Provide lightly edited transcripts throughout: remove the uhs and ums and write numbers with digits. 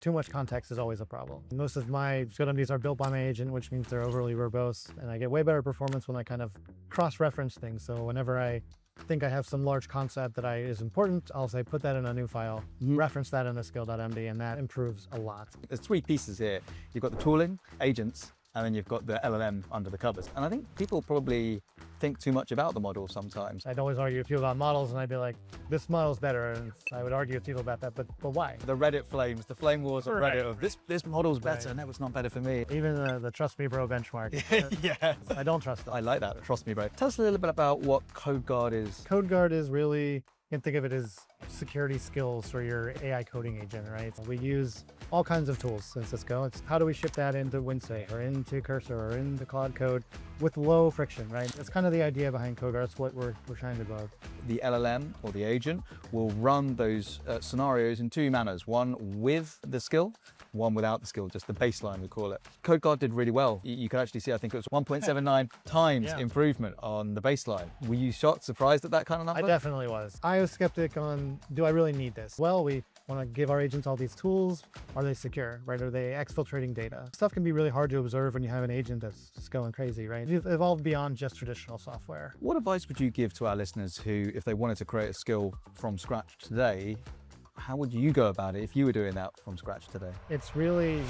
too much context is always a problem. Most of my code MDs are built by my agent, which means they're overly verbose, and I get way better performance when I kind of cross-reference things. So whenever I think I have some large concept that is important, I'll say put that in a new file, reference that in the skill.md, and that improves a lot. There's three pieces here. You've got the tooling, agents, and then you've got the LLM under the covers. And I think people probably think too much about the model sometimes. I'd always argue with people about models, and I'd be like, this model's better, and I would argue with people about that, but why? The Reddit flames, the flame wars of Right. Reddit of this model's better, no, it's not better for me. Even the trust me bro benchmark. Yeah. I don't trust them. I like that, trust me, bro. Tell us a little bit about what CodeGuard is. CodeGuard is really, you can think of it as security skills for your AI coding agent, right? We use all kinds of tools in Cisco. It's how do we ship that into WinSay or into Cursor or into Cloud Code with low friction, right? That's kind of the idea behind CodeGuard. That's what we're trying to build. The LLM or the agent will run those scenarios in two manners. One with the skill, one without the skill, just the baseline we call it. CodeGuard did really well. You can actually see, I think it was 1.79 times improvement on the baseline. Were you shocked, surprised at that kind of number? I definitely was. I was skeptic on, do I really need this? Well, we want to give our agents all these tools. Are they secure, right? Are they exfiltrating data? Stuff can be really hard to observe when you have an agent that's just going crazy, right? You've evolved beyond just traditional software. What advice would you give to our listeners who, if they wanted to create a skill from scratch today, how would you go about it if you were doing that from scratch today? It's really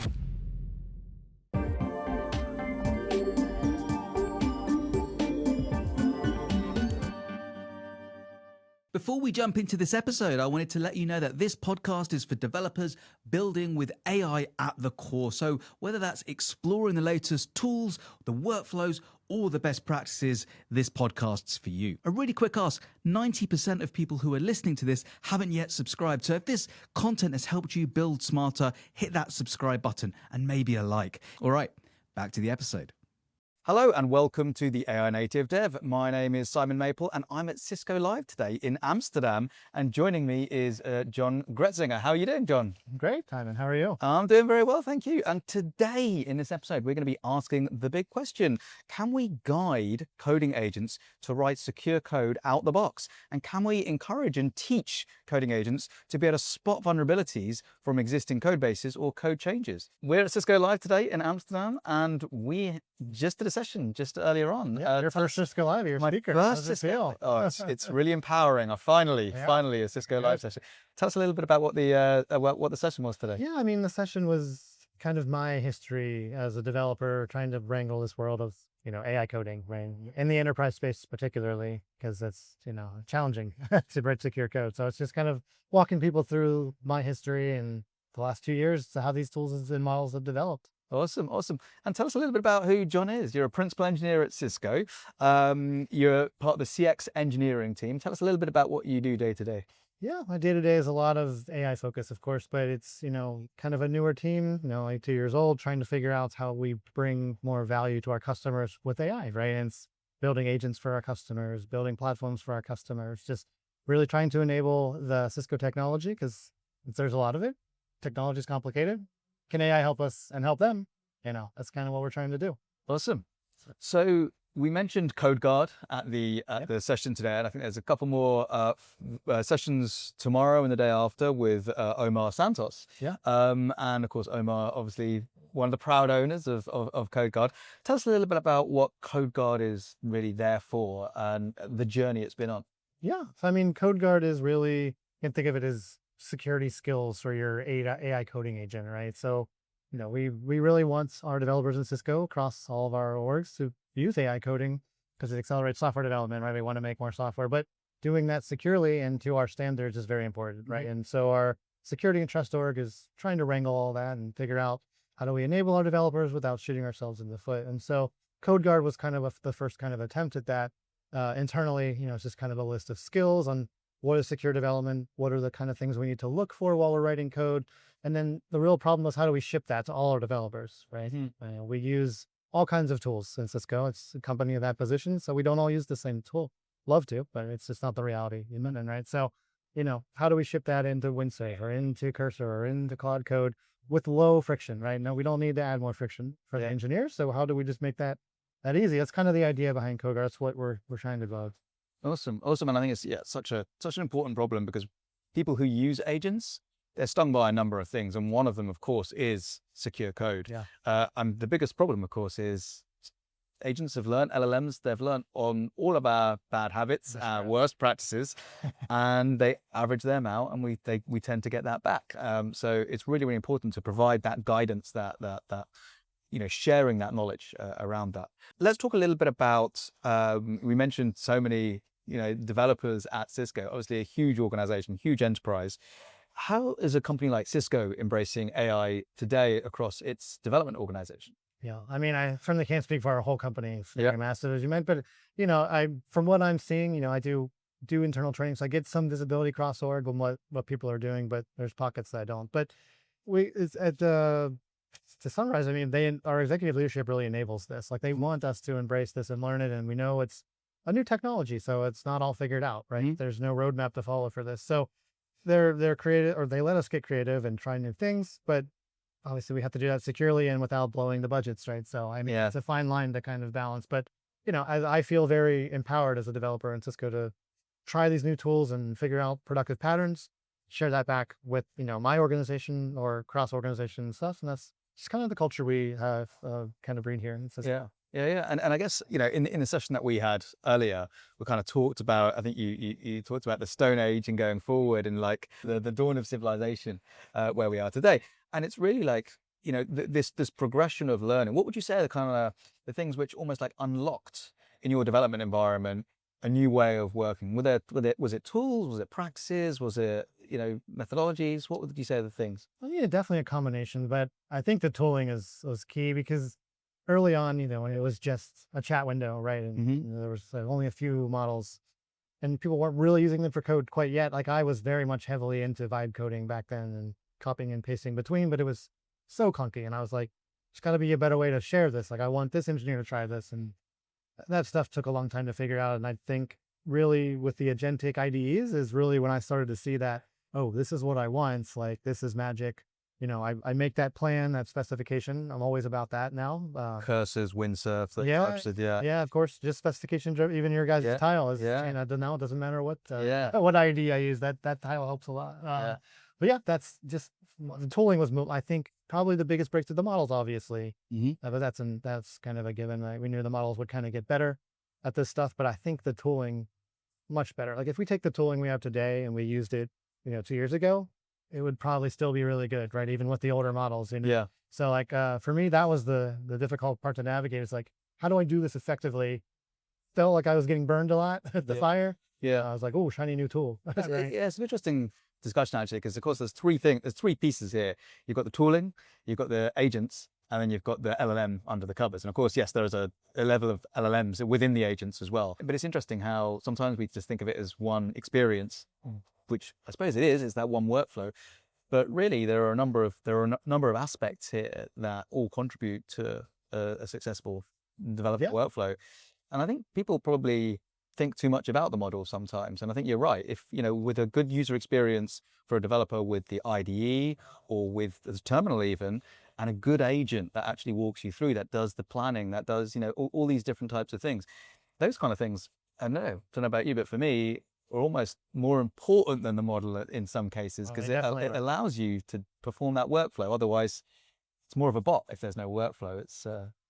Before we jump into this episode, I wanted to let you know that this podcast is for developers building with AI at the core. So whether that's exploring the latest tools, the workflows, or the best practices, this podcast's for you. A really quick ask, 90% of people who are listening to this haven't yet subscribed. So if this content has helped you build smarter, hit that subscribe button and maybe a like. All right, back to the episode. Hello and welcome to the AI Native Dev. My name is Simon Maple and I'm at Cisco Live today in Amsterdam. And joining me is John Groetzinger. How are you doing, John? great, Simon. How are you? I'm doing very well, thank you. And today in this episode, we're going to be asking the big question. Can we guide coding agents to write secure code out the box? And can we encourage and teach coding agents to be able to spot vulnerabilities from existing code bases or code changes? We're at Cisco Live today in Amsterdam and we just did a session just earlier on. Yeah, your first Cisco Live, your speaker. How does it feel? Oh, it's really empowering. Finally a Cisco Live session. Tell us a little bit about what the session was today. Yeah, I mean, the session was kind of my history as a developer trying to wrangle this world of, AI coding, right? In the enterprise space particularly, because it's, challenging to write secure code. So it's just kind of walking people through my history and the last 2 years to how these tools and models have developed. Awesome. And tell us a little bit about who John is. You're a principal engineer at Cisco. You're part of the CX engineering team. Tell us a little bit about what you do day to day. Yeah, my day-to-day is a lot of AI focus, of course, but it's, kind of a newer team, like 2 years old, trying to figure out how we bring more value to our customers with AI, right? And it's building agents for our customers, building platforms for our customers, just really trying to enable the Cisco technology because there's a lot of it. Technology is complicated. Can AI help us and help them? That's kind of what we're trying to do. Awesome. So we mentioned CodeGuard at the session today, and I think there's a couple more sessions tomorrow and the day after with Omar Santos. Yeah. And of course, Omar, obviously one of the proud owners of CodeGuard. Tell us a little bit about what CodeGuard is really there for and the journey it's been on. Yeah. So, I mean, CodeGuard is really, you can think of it as security skills for your AI coding agent, right? So, we really want our developers in Cisco across all of our orgs to use AI coding because it accelerates software development, right? We want to make more software, but doing that securely and to our standards is very important, right? And so our security and trust org is trying to wrangle all that and figure out how do we enable our developers without shooting ourselves in the foot. And so CodeGuard was kind of the first kind of attempt at that. Internally, it's just kind of a list of skills on what is secure development, what are the kind of things we need to look for while we're writing code. And then the real problem was how do we ship that to all our developers, right? We use all kinds of tools in Cisco. It's a company of that position, so we don't all use the same tool. Love to, but it's just not the reality, right? So, how do we ship that into WinSay or into Cursor or into Cloud Code with low friction, right? No, we don't need to add more friction for the engineers. So how do we just make that easy? That's kind of the idea behind CodeGuard. That's what we're trying to build. Awesome. And I think it's such an important problem because people who use agents, they're stung by a number of things, and one of them, of course, is secure code. Yeah. And the biggest problem, of course, is agents have learned, LLMs, they've learned on all of our bad habits, That's our right. worst practices, and they average them out, and we tend to get that back. So it's really, really important to provide that guidance, that sharing that knowledge around that. Let's talk a little bit about, we mentioned so many, developers at Cisco, obviously a huge organization, huge enterprise. How is a company like Cisco embracing AI today across its development organization? Yeah, I mean, I certainly can't speak for our whole company. It's Yeah. very massive, as you meant, but from what I'm seeing, I do internal training, so I get some visibility cross org on what people are doing, but there's pockets that I don't. But it's at to summarize, I mean, our executive leadership really enables this. Like they want us to embrace this and learn it, and we know it's a new technology, so it's not all figured out, right? Mhm. There's no roadmap to follow for this, so they're creative, or they let us get creative and try new things, but obviously we have to do that securely and without blowing the budgets, right? So I mean, Yeah. it's a fine line to kind of balance, but I feel very empowered as a developer in Cisco to try these new tools and figure out productive patterns, share that back with my organization or cross organization stuff, and that's just kind of the culture we have kind of breed here in Cisco. Yeah. Yeah. And I guess, in the session that we had earlier, we kind of talked about, I think you talked about the Stone Age and going forward and like the dawn of civilization, where we are today. And it's really like, this progression of learning. What would you say are the kind of the things which almost like unlocked in your development environment a new way of working? Was it tools? Was it practices? Was it, methodologies? What would you say are the things? Well, yeah, definitely a combination, but I think the tooling was key because early on, when it was just a chat window, right, and Hmm. there was only a few models, and people weren't really using them for code quite yet. Like I was very much heavily into vibe coding back then and copying and pasting between, but it was so clunky, and I was like, there's got to be a better way to share this. Like I want this engineer to try this, and that stuff took a long time to figure out. And I think really with the agentic IDEs is really when I started to see that, oh, this is what I want. It's like, this is magic. I make that plan, that specification. I'm always about that now. Cursors, windsurf, that Yeah, types of, yeah. yeah, of course, just specification driven. Even your guys' Yeah. tile is, Yeah. now it doesn't matter what, Yeah. what ID I use, that tile helps a lot. Yeah. But yeah, that's just, the tooling was, I think, probably the biggest breakthrough. The models, obviously, Hmm. but that's kind of a given. Right? We knew the models would kind of get better at this stuff, but I think the tooling much better. Like if we take the tooling we have today and we used it, 2 years ago, it would probably still be really good, right? Even with the older models. Yeah. So like for me, that was the difficult part to navigate. It's like, how do I do this effectively? Felt like I was getting burned a lot at the Yeah. fire. Yeah. I was like, oh, shiny new tool. Right. Yeah, it's an interesting discussion actually, because of course there's three pieces here. You've got the tooling, you've got the agents, and then you've got the LLM under the covers. And of course, yes, there is a level of LLMs within the agents as well. But it's interesting how sometimes we just think of it as one experience, which I suppose it is. It's that one workflow. But really, there are a number of aspects here that all contribute to a successful development Yeah. workflow. And I think people probably think too much about the model sometimes. And I think you're right. If, with a good user experience for a developer with the IDE or with the terminal even, and a good agent that actually walks you through, that does the planning, that does, all these different types of things, those kind of things, I don't know about you, but for me, are almost more important than the model in some cases, Oh, because you're it definitely right. allows you to perform that workflow. Otherwise, it's more of a bot if there's no workflow. It's,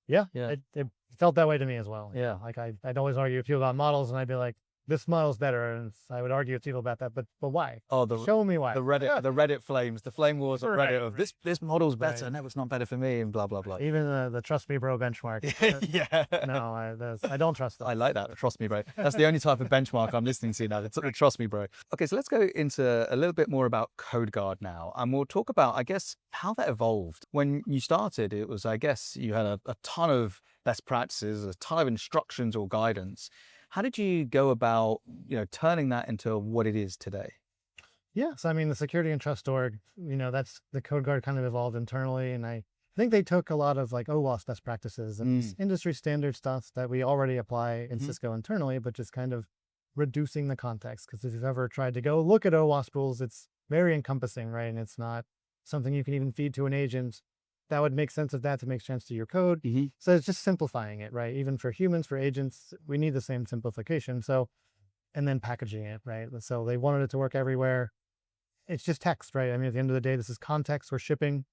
Yeah, yeah. it felt that way to me as well. Yeah. Like I'd always argue with people about models, and I'd be like, this model's better, and I would argue with people about that. But why? Oh, Show me why. the Reddit flames, the flame wars on Right, Reddit of this model's better. Right. No, it's not better for me, and blah blah blah. Even the trust me, bro benchmark. Yeah. No, I don't trust them. I like that. Trust me, bro. That's the only type of benchmark I'm listening to now. Trust me, bro. Okay, so let's go into a little bit more about CodeGuard now. And we'll talk about, I guess, how that evolved. When you started, it was, I guess, you had a ton of best practices, a ton of instructions or guidance. How did you go about, turning that into what it is today? Yeah, so I mean, the security and trust org, that's the CodeGuard kind of evolved internally, and I think they took a lot of like OWASP best practices and this industry standard stuff that we already apply in Mhm. Cisco internally, but just kind of reducing the context. Because if you've ever tried to go look at OWASP rules, it's very encompassing, right? And it's not something you can even feed to an agent that would make sense of that to make sense to your code. Mhm. So it's just simplifying it, right? Even for humans, for agents, we need the same simplification. So, and then packaging it, right? So they wanted it to work everywhere. it's just text, right? I mean, at the end of the day, this is context we're shipping.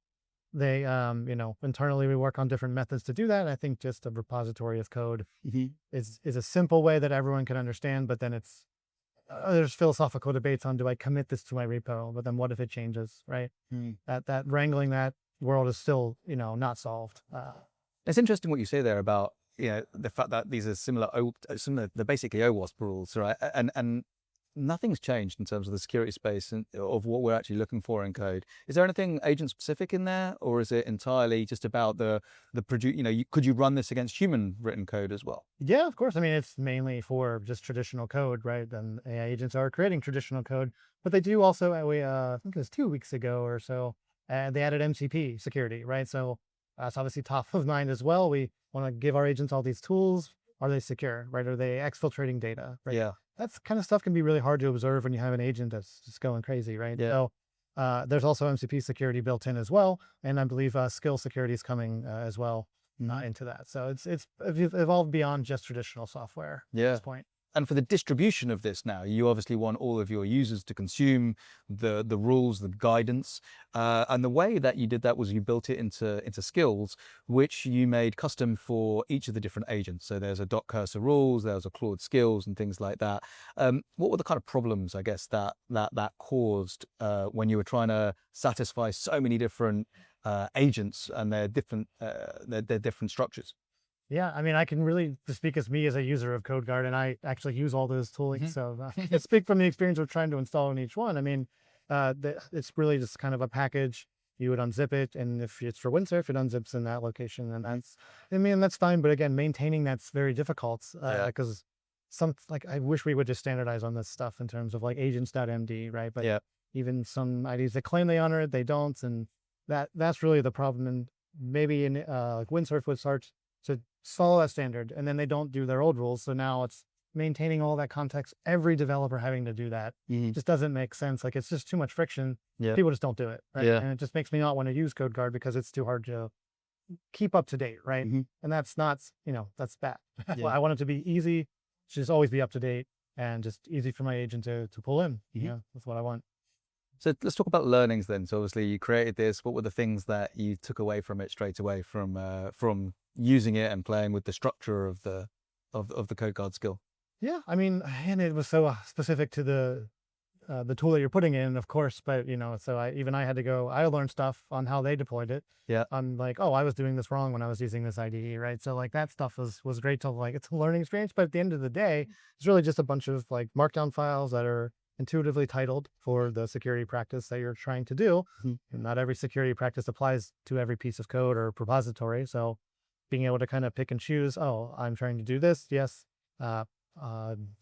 They, internally we work on different methods to do that. And I think just a repository of code is a simple way that everyone can understand, but then there's philosophical debates on, do I commit this to my repo? But then what if it changes, right? That wrangling that world is still, not solved. It's interesting what you say there about the fact that these are similar. They're basically OWASP rules, right? And nothing's changed in terms of the security space and of what we're actually looking for in code. Is there anything agent specific in there, or is it entirely just about the produce? Could you run this against human written code as well? Yeah, of course. I mean, it's mainly for just traditional code, right? And AI agents are creating traditional code, but they do also, I think it was 2 weeks ago or so, they added MCP security, right? So that's obviously top of mind as well. We want to give our agents all these tools. Are they secure, right? Are they exfiltrating data, right? Yeah. That's kind of stuff can be really hard to observe when you have an agent that's just going crazy, right? Yeah. So there's also MCP security built in as well. And I believe skill security is coming as well into that. So it's evolved beyond just traditional software at this point. And for the distribution of this now, you obviously want all of your users to consume the rules, the guidance. And the way that you did that was you built it into skills, which you made custom for each of the different agents. So there's a .cursor rules, there's a Claude skills and things like that. What were the kind of problems, I guess, that caused when you were trying to satisfy so many different agents and their different structures? Yeah, I mean, I can really speak as me as a user of CodeGuard, and I actually use all those tooling. So I can speak from the experience of trying to install in each one. I mean, it's really just kind of a package. You would unzip it, and if it's for Windsurf, it unzips in that location, and that's fine. But again, maintaining that's very difficult because I wish we would just standardize on this stuff in terms of like agents.md, right? But even some IDs that claim they honor it, they don't, and that's really the problem. And maybe in like Windsurf would start to follow that standard, and then they don't do their old rules. So now it's maintaining all that context. Every developer having to do that just doesn't make sense. Like it's just too much friction. People just don't do it, right? And it just makes me not want to use CodeGuard because it's too hard to keep up to date, right? And that's not, that's bad. I want it to be easy, should just always be up to date, and just easy for my agent to pull in. That's what I want. So let's talk about learnings then. So obviously you created this. What were the things that you took away from it straight away from using it and playing with the structure of the CodeGuard skill? Yeah, I mean, and it was so specific to the tool that you're putting in, of course. But so I had to go. I learned stuff on how they deployed it. Yeah. I'm like, oh, I was doing this wrong when I was using this IDE, right? So like that stuff was great to like. It's a learning experience, but at the end of the day, it's really just a bunch of like markdown files that are intuitively titled for the security practice that you're trying to do. And not every security practice applies to every piece of code or repository. So being able to kind of pick and choose, oh, I'm trying to do this. Yes.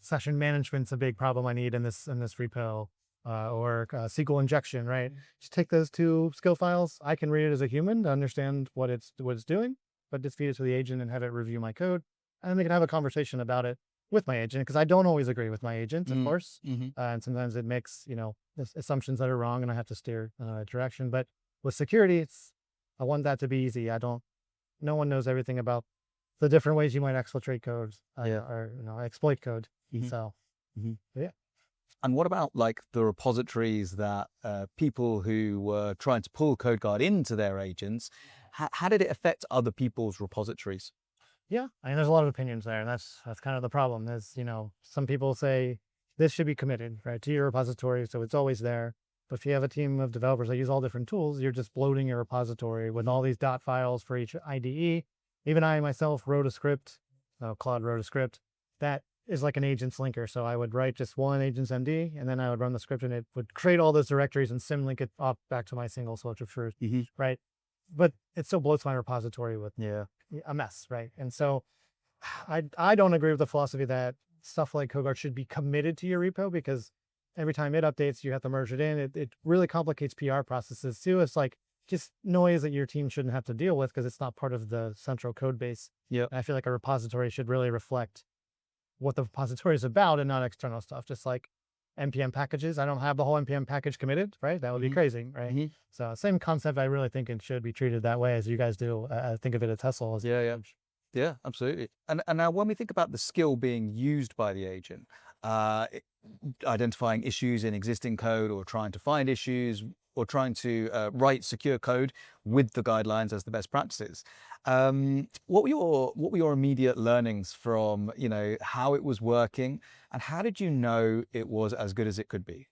Session management's a big problem I need in this repo, or SQL injection, right? Just take those two skill files. I can read it as a human to understand what it's doing, but just feed it to the agent and have it review my code. And they can have a conversation about it with my agent, because I don't always agree with my agent, of course. And sometimes it makes, assumptions that are wrong and I have to steer direction. But with security, I want that to be easy. No one knows everything about the different ways you might exfiltrate codes or exploit code. So yeah. And what about like the repositories that people who were trying to pull CodeGuard into their agents, how did it affect other people's repositories? Yeah, I mean, there's a lot of opinions there, and that's kind of the problem. There's, some people say this should be committed, right, to your repository, so it's always there. But if you have a team of developers that use all different tools, you're just bloating your repository with all these dot files for each IDE. Even I myself wrote a script, Claude wrote a script that is like an agent's linker. So I would write just one agent's MD, and then I would run the script, and it would create all those directories and symlink it up back to my single source of truth, right? But it still bloats my repository with a mess, right? And so I don't agree with the philosophy that stuff like CodeGuard should be committed to your repo, because every time it updates, you have to merge it in. It really complicates PR processes too. It's like just noise that your team shouldn't have to deal with because it's not part of the central code base. Yeah. I feel like a repository should really reflect what the repository is about and not external stuff. Just like NPM packages, I don't have the whole NPM package committed, right? That would be crazy, right? So same concept. I really think it should be treated that way as you guys do. I think of it at Tessl. Yeah, absolutely. And now when we think about the skill being used by the agent, identifying issues in existing code, or trying to find issues, or trying to write secure code with the guidelines as the best practices. What were your immediate learnings from, you know, how it was working, and how did you know it was as good as it could be?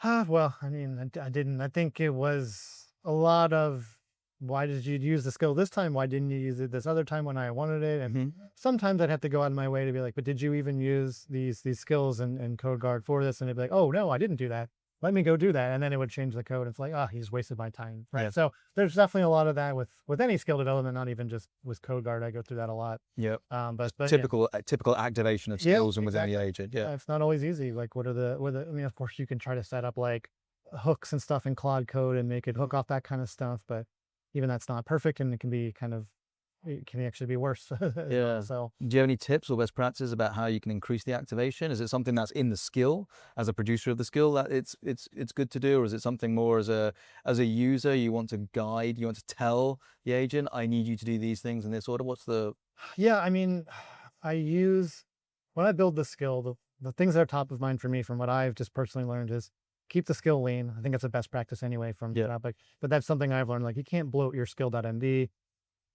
Well, I mean, I didn't. I think it was a lot of why did you use the skill this time? Why didn't you use it this other time when I wanted it? And Hmm. sometimes I'd have to go out of my way to be like, but did you even use these skills and CodeGuard for this? And they'd be like, oh no, I didn't do that. Let me go do that. And then it would change the code. It's like, oh, he's wasted my time. Yeah. Right. So there's definitely a lot of that with any skill development, not even just with CodeGuard. I go through that a lot. Yep. But yeah. Typical activation of Yeah, skills and with any exactly. agent. Yeah. It's not always easy. Like, I mean, of course, you can try to set up like hooks and stuff in Claude code and make it hook off that kind of stuff, but even that's not perfect, and it can be it can actually be worse as well. Yeah. So, Do you have any tips or best practices about how you can increase the activation? Is it something that's in the skill as a producer of the skill that it's good to do, or is it something more as a user you want to guide, you want to tell the agent, I need you to do these things in this order? What's the yeah, I mean, I use when I build the skill, the things that are top of mind for me from what I've just personally learned is keep the skill lean. I think it's a best practice anyway from yeah. topic, but that's something I've learned. Like, you can't bloat your skill.md.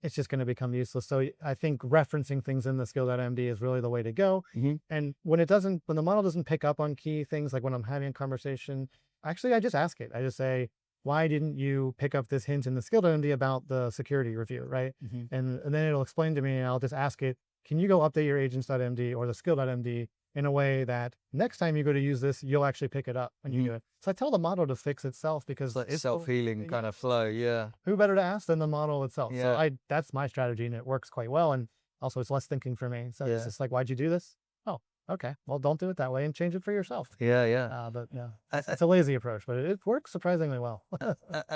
It's just going to become useless. So I think referencing things in the skill.md is really the way to go. Hmm. And when the model doesn't pick up on key things, like when I'm having a conversation, actually, I just ask it. I just say, why didn't you pick up this hint in the skill.md about the security review, right? Hmm. And then it'll explain to me, and I'll just ask it, can you go update your agents.md or the skill.md in a way that next time you go to use this, you'll actually pick it up when you do it. So I tell the model to fix itself because It's like it's self-healing kind of flow. Yeah. who better to ask than the model itself? So Yeah. that's my strategy, and it works quite well. And also it's less thinking for me. So it's Yeah. just like, why'd you do this? Oh, okay. Well, don't do it that way and change it for yourself. Yeah. Yeah. But yeah, Uh, it's a lazy approach, but it works surprisingly well.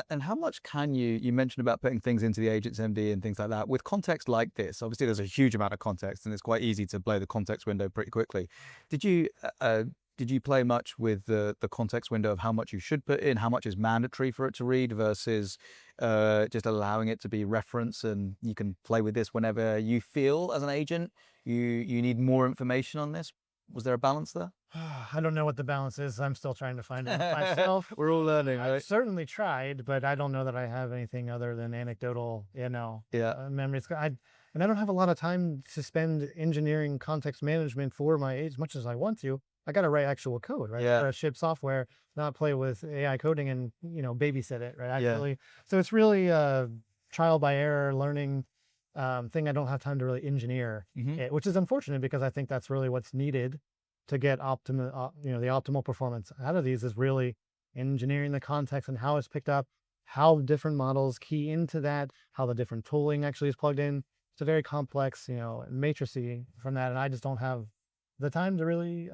And how much can you mentioned about putting things into the agents MD and things like that with context like this? Obviously, there's a huge amount of context, and it's quite easy to blow the context window pretty quickly. Did you did you play much with the context window of how much you should put in, how much is mandatory for it to read versus just allowing it to be reference, and you can play with this whenever you feel as an agent you need more information on this? Was there a balance there? I don't know what the balance is. I'm still trying to find it out myself. We're all learning, I've right? certainly tried, but I don't know that I have anything other than anecdotal, Yeah. memories. And I don't have a lot of time to spend engineering context management for my age, as much as I want to. I got to write actual code, right? I Yeah. got to ship software, not play with AI coding and, babysit it, right? Yeah. Actually. So it's really a trial by error learning thing. I don't have time to really engineer Hmm. it, which is unfortunate because I think that's really what's needed to get the optimal performance out of these is really engineering the context and how it's picked up, how different models key into that, how the different tooling actually is plugged in. It's a very complex, matrixy from that, and I just don't have the time to really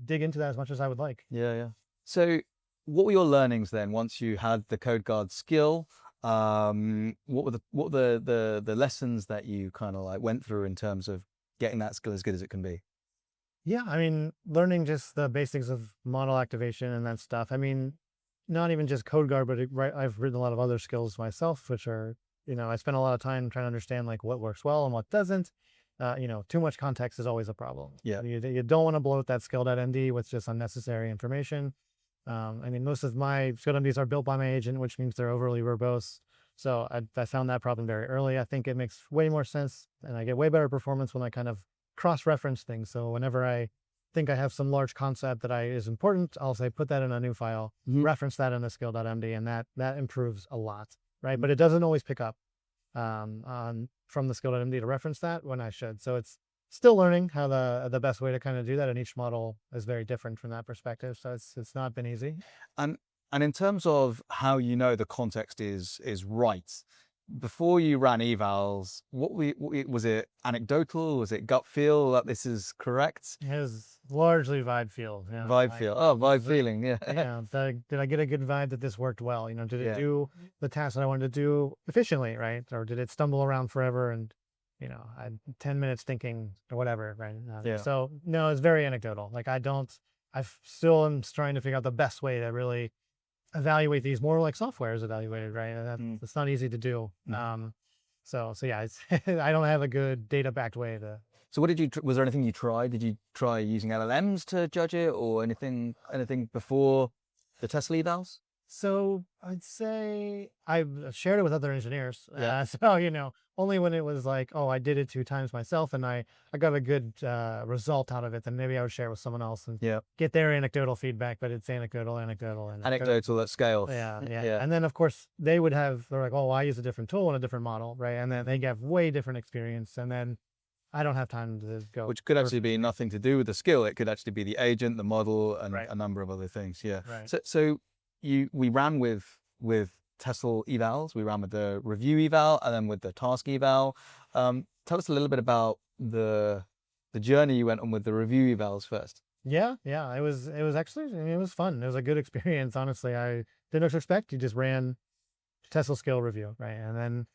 dig into that as much as I would like. Yeah, yeah. So, what were your learnings then once you had the CodeGuard skill? What were the lessons that you kind of like went through in terms of getting that skill as good as it can be? Yeah, I mean, learning just the basics of model activation and that stuff. I mean, not even just CodeGuard, but I've written a lot of other skills myself, which are, I spend a lot of time trying to understand like what works well and what doesn't. Too much context is always a problem. Yeah. You don't want to bloat that skill.md with just unnecessary information. I mean, most of my skill.mds are built by my agent, which means they're overly verbose. So I found that problem very early. I think it makes way more sense, and I get way better performance when I kind of cross-reference things. So whenever I think I have some large concept that is important, I'll say, put that in a new file, Mhm. reference that in the skill.md, and that improves a lot, right? Mhm. But it doesn't always pick up from the skill.md to reference that when I should. So it's still learning how the best way to kind of do that, and each model is very different from that perspective. So it's not been easy. And and in terms of how you know the context is right, before you ran evals, was it anecdotal? Was it gut feel that this is correct? It is largely vibe feel. Yeah. Vibe Like, feel. Oh, vibe the- feeling. Yeah. yeah. Did I get a good vibe that this worked well? Did it Yeah. do the task that I wanted to do efficiently, right? Or did it stumble around forever and, I had 10 minutes thinking or whatever, right? Yeah. So no, it's very anecdotal. Like I still am trying to figure out the best way to really evaluate these more like software is evaluated, right? And Mm. it's not easy to do. Mm. So yeah, I don't have a good data backed way to So what did you, was there anything you tried? Did you try using LLMs to judge it, or anything before the Tessl evals? So I'd say I've shared it with other engineers. Yeah. So, only when it was like, oh, I did it 2 times myself and I got a good result out of it, then maybe I would share it with someone else and Yeah. get their anecdotal feedback, but it's anecdotal. Anecdotal at scale. Yeah, yeah. Yeah. And then of course they're like, oh, I use a different tool and a different model, right? And then they get way different experience. And then I don't have time to go. Which could actually be nothing to do with the skill. It could actually be the agent, the model, and Right. a number of other things. Yeah. Right. So we ran with Tessl evals. We ran with the review eval and then with the task eval. Tell us a little bit about the journey you went on with the review evals first. Yeah, it was actually, it was fun. It was a good experience, honestly. I didn't expect. You just ran Tessl skill review, right? And then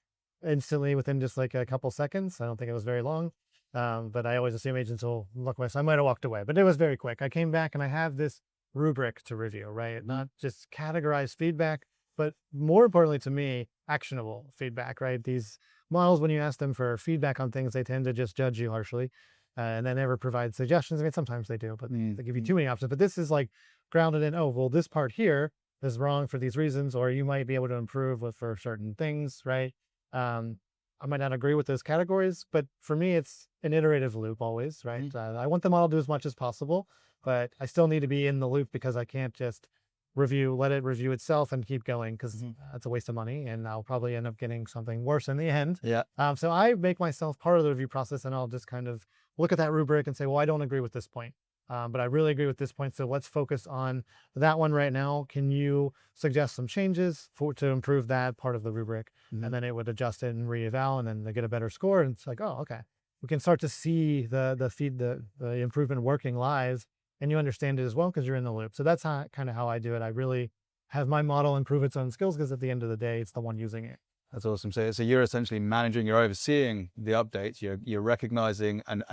instantly within just like a couple seconds, I don't think it was very long. But I always assume agents will look my, so I might have walked away, but it was very quick. I came back and I have this rubric to review, right? Not just categorized feedback, but more importantly to me, actionable feedback, right? These models, when you ask them for feedback on things, they tend to just judge you harshly. And they never provide suggestions. I mean, sometimes they do, but they give you too many options. But this is like grounded in, oh, well, this part here is wrong for these reasons, or you might be able to improve with for certain things, right? I might not agree with those categories, but for me, it's an iterative loop always, right? I want the model to do as much as possible, but I still need to be in the loop because I can't just let it review itself and keep going, because that's a waste of money and I'll probably end up getting something worse in the end. Yeah. So I make myself part of the review process, and I'll just kind of look at that rubric and say, well, I don't agree with this point. But I really agree with this point. So let's focus on that one right now. Can you suggest some changes to improve that part of the rubric? And then it would adjust it and reeval, and then they get a better score. And it's like, oh, okay. We can start to see the improvement working live, and you understand it as well because you're in the loop. So that's kind of how I do it. I really have my model improve its own skills, because at the end of the day, it's the one using it. That's awesome. So you're essentially managing, you're overseeing the updates, you're recognizing and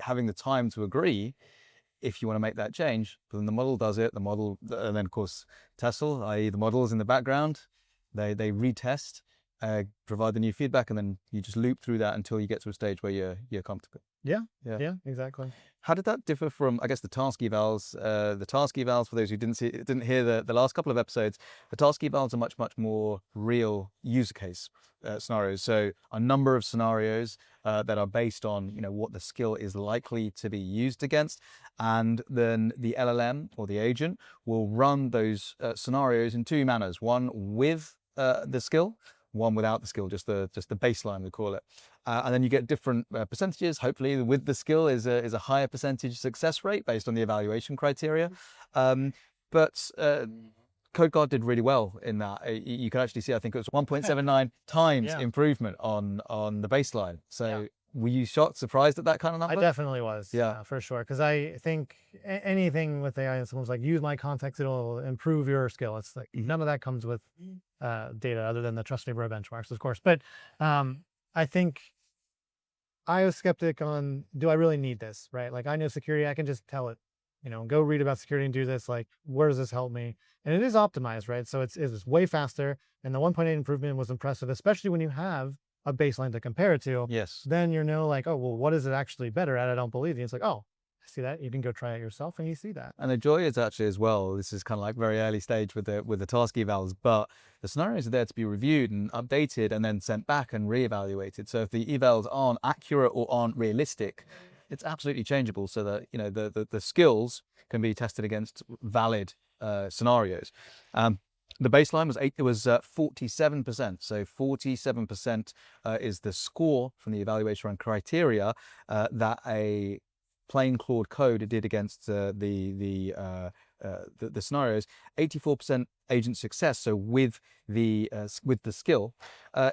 having the time to agree if you want to make that change. But then the model does it, and then of course Tessl, i.e. the model is in the background, they retest, provide the new feedback, and then you just loop through that until you get to a stage where you're comfortable. Yeah, exactly. How did that differ from, I guess, the task evals? The task evals, for those who didn't hear the last couple of episodes, the task evals are much more real user case scenarios. So a number of scenarios that are based on what the skill is likely to be used against, and then the LLM or the agent will run those scenarios in two manners: one with the skill, one without the skill, just the baseline, we call it. And then you get different percentages. Hopefully with the skill is a higher percentage success rate based on the evaluation criteria. But CodeGuard did really well in that. You can actually see, I think it was 1.79 times improvement on the baseline. So were you shocked, surprised at that kind of number? I definitely was. Yeah, for sure. Because I think anything with AI, someone's like, use my context, it'll improve your skill. It's like none of that comes with data other than the trust me bro benchmarks, of course. But I think I was skeptic on, do I really need this, right? Like, I know security, I can just tell it, go read about security and do this. Like, where does this help me? And it is optimized, right? So it's way faster. And the 1.8 improvement was impressive, especially when you have a baseline to compare it to. Yes. Then like, oh, well, what is it actually better at? I don't believe you. It's like, oh, see that? You can go try it yourself and you see that. And the joy is actually as well, this is kind of like very early stage with the task evals, but the scenarios are there to be reviewed and updated and then sent back and reevaluated. So if the evals aren't accurate or aren't realistic, it's absolutely changeable, so that the skills can be tested against valid scenarios. The baseline was 47%. So 47% is the score from the evaluation run criteria that a plain Claude code did against the scenarios. 84% agent success. So with the skill,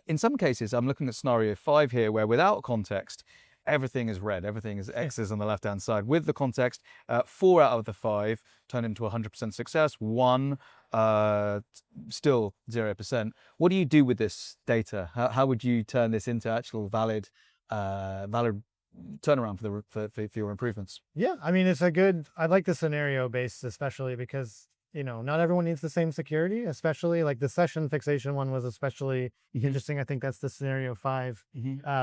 in some cases, I'm looking at scenario 5 here, where without context, everything is red, everything is X's on the left-hand side. With the context, 4 out of the 5 turn into 100% success, 1 still 0%. What do you do with this data? How would you turn this into actual valid turnaround for your improvements? Yeah, I mean, I like the scenario based, especially because not everyone needs the same security, especially like the session fixation one was especially interesting. I think that's the scenario 5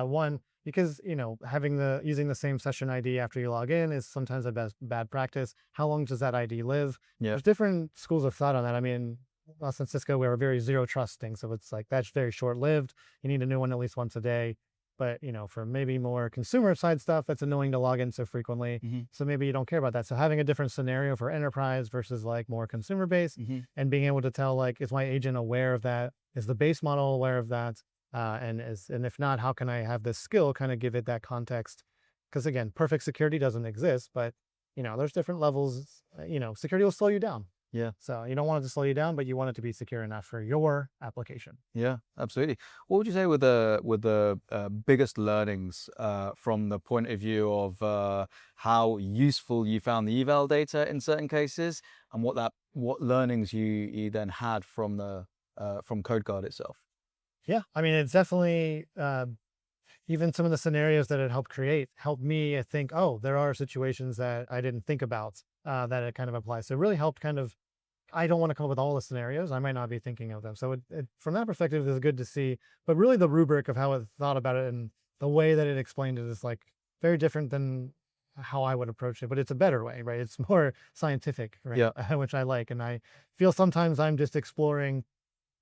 one. because, using the same session ID after you log in is sometimes a bad practice. How long does that ID live? Yeah. There's different schools of thought on that. I mean, us in Cisco, we're very zero trusting. So it's like, that's very short lived. You need a new one at least once a day. But, for maybe more consumer side stuff, that's annoying to log in so frequently. So maybe you don't care about that. So having a different scenario for enterprise versus like more consumer based, and being able to tell, like, is my agent aware of that? Is the base model aware of that? And if not, how can I have this skill kind of give it that context? Because again, perfect security doesn't exist, but there's different levels. Security will slow you down. Yeah. So you don't want it to slow you down, but you want it to be secure enough for your application. Yeah, absolutely. What would you say were the biggest learnings from the point of view of how useful you found the eval data in certain cases, and what learnings you then had from from CodeGuard itself? Yeah, I mean, it's definitely even some of the scenarios that it helped create helped me think, oh, there are situations that I didn't think about that it kind of applies. So it really helped kind of, I don't want to come up with all the scenarios. I might not be thinking of them. So from that perspective, it's good to see. But really the rubric of how it thought about it and the way that it explained it is like very different than how I would approach it. But it's a better way, right? It's more scientific, right? Yeah. Which I like. And I feel sometimes I'm just exploring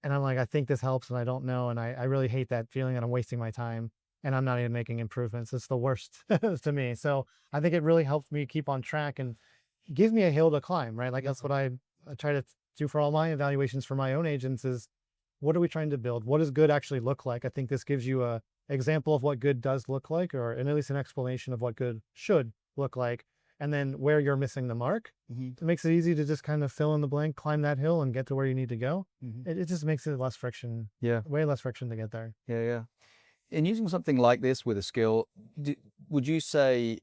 and I'm like, I think this helps and I don't know. And I really hate that feeling that I'm wasting my time and I'm not even making improvements. It's the worst to me. So I think it really helped me keep on track and give me a hill to climb, right? Like that's what I try to do for all my evaluations for my own agents is what are we trying to build? What does good actually look like? I think this gives you a example of what good does look like, or at least an explanation of what good should look like. And then where you're missing the mark, it makes it easy to just kind of fill in the blank, climb that hill and get to where you need to go. It just makes it less friction. Yeah. Way less friction to get there. Yeah. Yeah. In using something like this with a skill, would you say,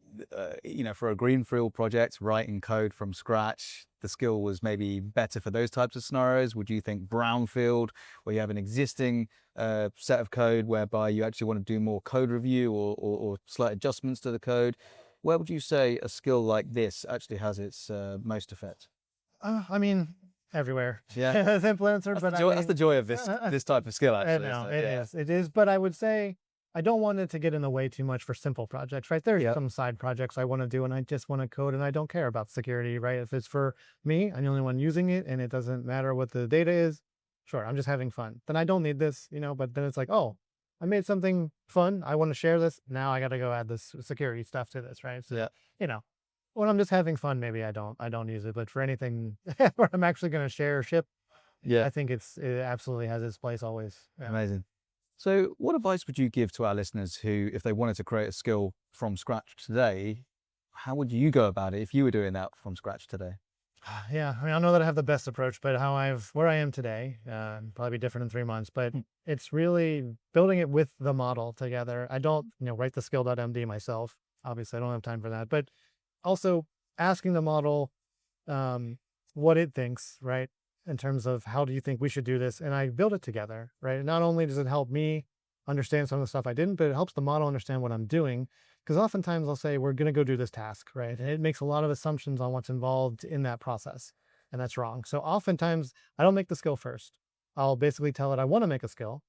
for a greenfield project, writing code from scratch, the skill was maybe better for those types of scenarios? Would you think brownfield, where you have an existing set of code whereby you actually want to do more code review or slight adjustments to the code? Where would you say a skill like this actually has its most effect? I mean, everywhere. Yeah. Simple answer, but That's the joy of this type of skill, I actually. know Isn't it? it is. But I would say I don't want it to get in the way too much for simple projects, right? There's Yeah. some side projects I want to do, and I just want to code, and I don't care about security, right? If it's for me, I'm the only one using it, and it doesn't matter what the data is. Sure, I'm just having fun. Then I don't need this, But then it's like, oh, I made something fun. I want to share this. Now I got to go add this security stuff to this, right? So, Yeah. when I'm just having fun, maybe I don't use it. But for anything where I'm actually going to share or ship, Yeah. I think it absolutely has its place always. Yeah. Amazing. So what advice would you give to our listeners who, if they wanted to create a skill from scratch today, how would you go about it if you were doing that from scratch today? Yeah, I mean, I don't know that I have the best approach, but where I am today, probably be different in 3 months, but it's really building it with the model together. I don't, write the skill.md myself. Obviously, I don't have time for that, but also asking the model what it thinks, right? In terms of how do you think we should do this? And I build it together, right? And not only does it help me understand some of the stuff I didn't, but it helps the model understand what I'm doing. Because oftentimes I'll say, we're going to go do this task, right? And it makes a lot of assumptions on what's involved in that process. And that's wrong. So oftentimes I don't make the skill first. I'll basically tell it I want to make a skill.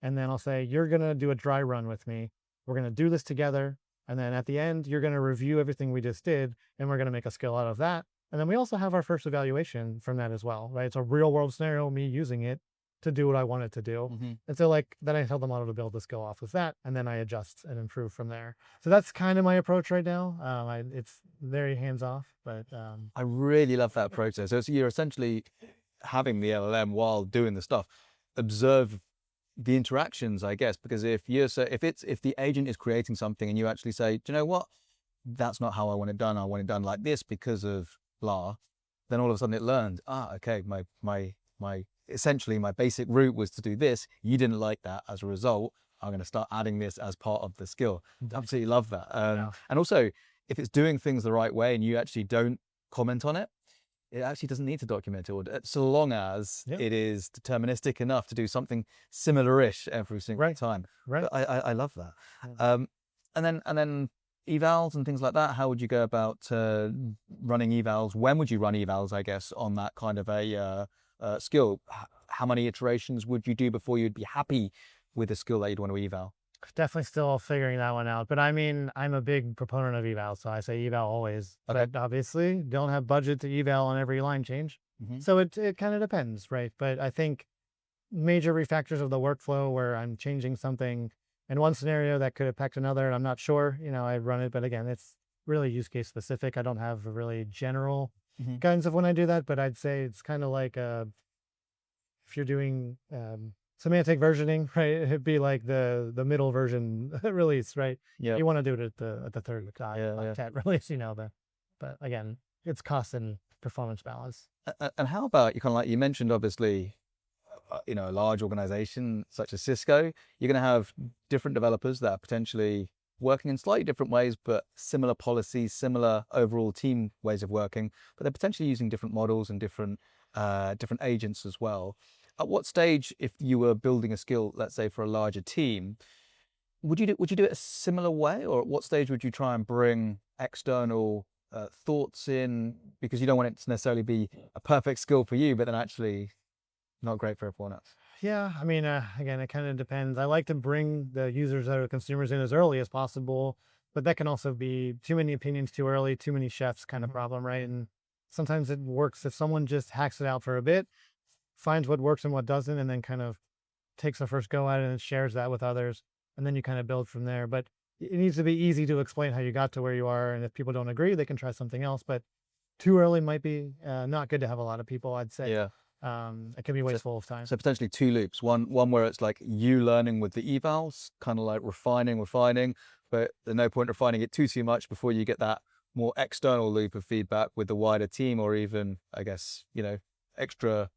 And then I'll say, you're going to do a dry run with me. We're going to do this together. And then at the end, you're going to review everything we just did. And we're going to make a skill out of that. And then we also have our first evaluation from that as well, right? It's a real world scenario, me using it to do what I want it to do. And so then I tell the model to build the skill off with that, and then I adjust and improve from there. So that's kind of my approach right now. It's very hands off, but I really love that process. So you're essentially having the LLM while doing the stuff, observe the interactions, I guess, because if the agent is creating something and you actually say, do you know what? That's not how I want it done. I want it done like this because of blah, then all of a sudden it learned, okay, essentially my basic route was to do this. You didn't like that. As a result, I'm going to start adding this as part of the skill. Absolutely love that. And also, if it's doing things the right way and you actually don't comment on it, it actually doesn't need to document it, so long as it is deterministic enough to do something similar-ish every single time. Right. But I love that. And then evals and things like that, how would you go about running evals? When would you run evals, I guess, on that kind of a skill? How many iterations would you do before you'd be happy with a skill that you'd want to eval? Definitely still figuring that one out. But I mean, I'm a big proponent of eval, so I say eval always. Okay. But obviously, don't have budget to eval on every line change. Mhm. So it kind of depends, right? But I think major refactors of the workflow where I'm changing something in one scenario that could impact another, and I'm not sure, I run it. But again, it's really use case specific. I don't have a really general Mhm. guidance of when I do that, but I'd say it's kind of like if you're doing semantic versioning, right? It'd be like the middle version release, right? Yeah. You want to do it at the third Yeah. cat release, but again, it's cost and performance balance. And how about you kind of like you mentioned, obviously, a large organization such as Cisco, you're going to have different developers that are potentially working in slightly different ways, but similar policies, similar overall team ways of working, but they're potentially using different models and different agents as well. At what stage, if you were building a skill, let's say for a larger team, would you do it a similar way, or at what stage would you try and bring external thoughts in, because you don't want it to necessarily be a perfect skill for you, but then actually not great for everyone else? Yeah, I mean, again, it kind of depends. I like to bring the users or the consumers in as early as possible, but that can also be too many opinions too early, too many chefs kind of problem, right? And sometimes it works if someone just hacks it out for a bit, finds what works and what doesn't, and then kind of takes the first go at it and shares that with others, and then you kind of build from there. But it needs to be easy to explain how you got to where you are, and if people don't agree, they can try something else. But too early might be not good to have a lot of people, I'd say. Yeah. It can be wasteful of time. So potentially two loops. One where it's like you learning with the evals, kind of like refining, but there's no point refining it too much before you get that more external loop of feedback with the wider team, or even, I guess, extra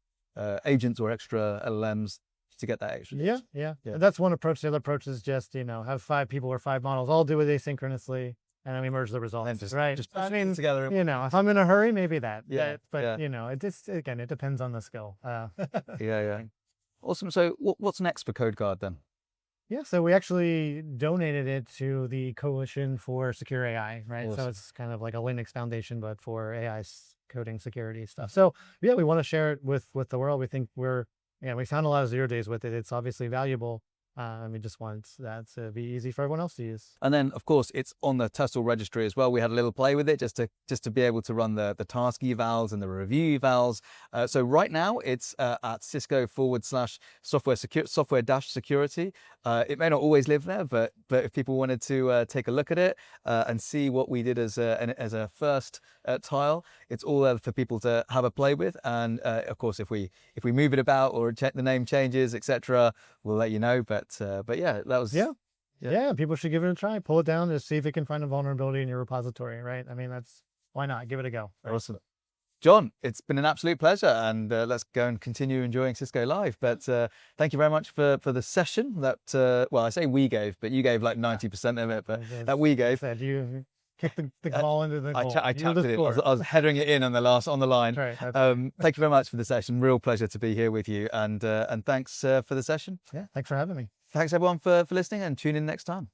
agents or extra LLMs to get that extra. Yeah. Yeah. That's one approach. The other approach is just, have 5 people or 5 models all do it asynchronously, and then we merge the results. And just right. just I push it mean, together. if I'm in a hurry, maybe that. Yeah, But, yeah. it just, again, it depends on the skill. Yeah. Awesome. So what's next for CodeGuard then? Yeah, so we actually donated it to the Coalition for Secure AI, right? So Awesome. it's kind of like a Linux foundation, but for AI coding security stuff. So yeah, we want to share it with the world. We think we found a lot of 0 days with it. It's obviously valuable. And we just want that to be easy for everyone else to use. And then, of course, it's on the Tessl registry as well. We had a little play with it just to be able to run the task evals and the review evals. So right now it's at Cisco/software-security. It may not always live there, but if people wanted to take a look at it and see what we did as a first tile, it's all there for people to have a play with. And of course, if we move it about or check the name changes, etc., we'll let you know. But yeah, that was yeah. People should give it a try. Pull it down to see if it can find a vulnerability in your repository, right? I mean, why not? Give it a go. Right? Awesome. John, it's been an absolute pleasure, and let's go and continue enjoying Cisco Live. But thank you very much for the session that, I say we gave, but you gave like 90% of it, but that we gave. Said you kicked the ball into the goal. I tapped it in. I was headering it in on the line. Right, thank you very much for the session. Real pleasure to be here with you, and thanks for the session. Yeah, thanks for having me. Thanks everyone for listening, and tune in next time.